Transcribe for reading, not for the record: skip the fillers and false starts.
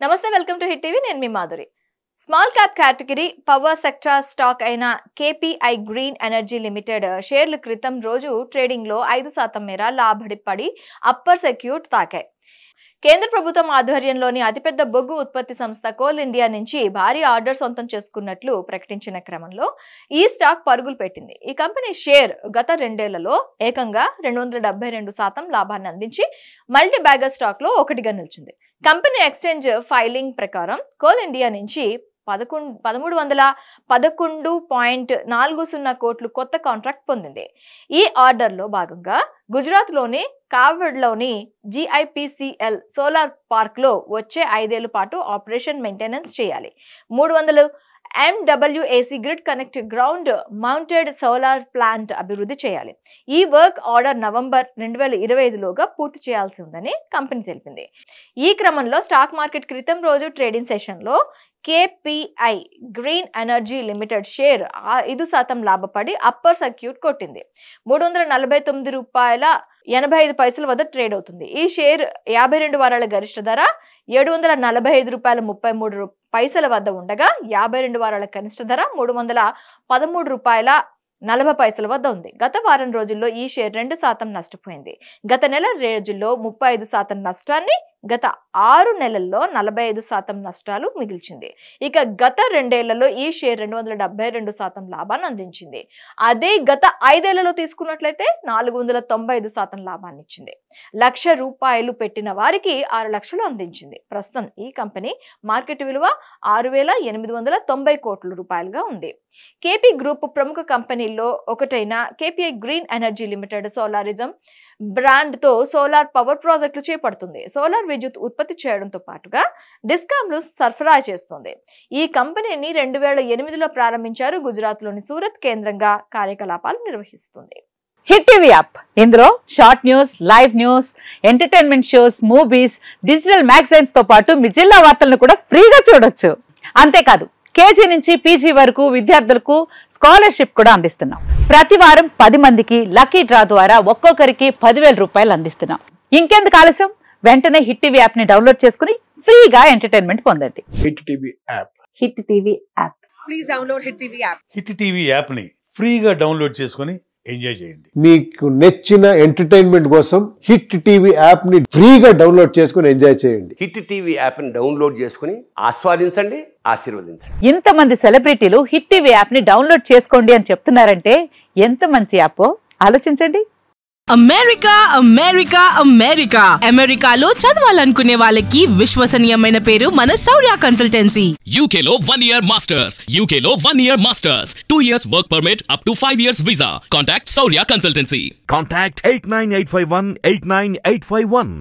నమస్తే, welcome to Hit TV. నేను మీ Madhuri. Small cap category power sector stock అయిన కేపీఐ గ్రీన్ ఎనర్జీ లిమిటెడ్ షేర్లు క్రితం రోజు ట్రేడింగ్ లో 5% మేర లాభపడి అప్పర్ సర్క్యూట్ తాకాయి. కేంద్ర ప్రభుత్వం ఆధ్వర్యంలోని అతిపెద్ద బొగ్గు ఉత్పత్తి సంస్థ కోల్ ఇండియా నుంచి భారీ ఆర్డర్ సొంతం చేసుకున్నట్లు ప్రకటించిన క్రమంలో ఈ స్టాక్ పరుగులు పెట్టింది. ఈ కంపెనీ షేర్ గత 2 ఏళ్లలో ఏకంగా 272% లాభాన్ని అందించి మల్టీ బ్యాగర్ స్టాక్ లో ఒకటిగా నిలిచింది. కంపెనీ ఎక్స్చేంజ్ ఫైలింగ్ ప్రకారం కోల్ ఇండియా నుంచి 1311.40 కోట్లు కొత్త కాంట్రాక్ట్ పొందింది. ఈ ఆర్డర్లో భాగంగా గుజరాత్ లోని కావడ్లోని GIPCL సోలార్ పార్క్ లో వచ్చే 5 ఏళ్ల పాటు ఆపరేషన్ మెయింటెనెన్స్ చేయాలి. 300 MWAC grid connect ground mounted solar plant అభివృద్ధి చేయాలి. ఈ వర్క్ ఆర్డర్ నవంబర్ 2025లోగా పూర్తి చేయాల్సి ఉందని కంపెనీ తెలిపింది. ఈ క్రమంలో స్టాక్ మార్కెట్ క్రితం రోజు ట్రేడింగ్ సెషన్ లో KPI green energy limited share 5% లాభపడి అప్పర్ సర్క్యూట్ కొట్టింది. ₹349.85 వద్ద ట్రేడ్ అవుతుంది. ఈ షేర్ 52 వారాల గరిష్ట ధర ₹745.33 వద్ద ఉండగా 52 వారాల కనిష్ట ధర ₹313.40 వద్ద ఉంది. గత వారం రోజుల్లో ఈ షేర్ 2% నష్టపోయింది. గత నెల రోజుల్లో 35% నష్టాన్ని, గత 6 నెలల్లో 45% నష్టాలు మిగిల్చింది. ఇక గత 2 ఏళ్లలో ఈ షేర్ 272% లాభాన్ని అందించింది. అదే గత 5 ఏళ్లలో తీసుకున్నట్లయితే 495% లాభాన్ని ఇచ్చింది. ₹1,00,000 పెట్టిన వారికి 6 లక్షలు అందించింది. ప్రస్తుతం ఈ కంపెనీ మార్కెట్ విలువ 6,890 కోట్ల రూపాయలుగా ఉంది. కేపీ గ్రూప్ ప్రముఖ కంపెనీల్లో ఒకటైన KPI green energy limited Solarism brand తో సోలార్ పవర్ ప్రాజెక్టులు చేపడుతుంది. సోలార్ విద్యుత్ ఉత్పత్తి చేయడంతో పాటుగా డిస్కామ్లు సరఫరా చేస్తుంది. ఈ కంపెనీని 2008లో ప్రారంభించారు. గుజరాత్ లోని సూరత్ కేంద్రంగా కార్యకలాపాలు నిర్వహిస్తుంది. హిట్ టీవీ యాప్, ఇందులో short news, live news, entertainment shows, movies, digital magazines తో పాటు మీ జిల్లా వార్తలను కూడా ఫ్రీగా చూడొచ్చు. అంతేకాదు కేజీ నుంచి పీజీ వరకు విద్యార్థులకు స్కాలర్షిప్ కూడా అందిస్తున్నాం. ప్రతి వారం 10 మందికి లక్కీ డ్రా ద్వారా ఒక్కొక్కరికి 10,000 రూపాయలు అందిస్తున్నాం. ఇంకెందుకు ఆలస్యం, వెంటనే హిట్ టీవీ యాప్ ని డౌన్లోడ్ చేసుకుని ఫ్రీగా ఎంటర్టైన్మెంట్ పొందండి. Hit TV app. Hit TV app. Please download hit TV app. Hit TV app ని ఫ్రీగా డౌన్లోడ్ చేసుకుని ఎంజాయ్ చేయండి. మీకు నచ్చిన ఎంటర్టైన్మెంట్ కోసం హిట్ టీవీ యాప్ ని ఫ్రీగా డౌన్లోడ్ చేసుకుని ఎంజాయ్ చేయండి. హిట్ టీవీ యాప్ ని డౌన్లోడ్ చేసుకుని ఆస్వాదించండి, ఆశీర్వదించండి. ఇంతమంది సెలబ్రిటీలు హిట్ టీవీ యాప్ ని డౌన్లోడ్ చేసుకోండి అని చెప్తున్నారంటే ఎంత మంచి యాప్ ఆలోచించండి. అమెరికా అమెరికా అమెరికా అమెరికాలో చదవాలనుకునే వాళ్ళకి విశ్వసనీయమైన పేరు మన శౌర్య కన్సల్టెన్సీ. UK లో 1 year masters. UK లో 1 year masters. 2 years work permit up to 5 years visa. Contact Saurya Consultancy. Contact 89851 89851.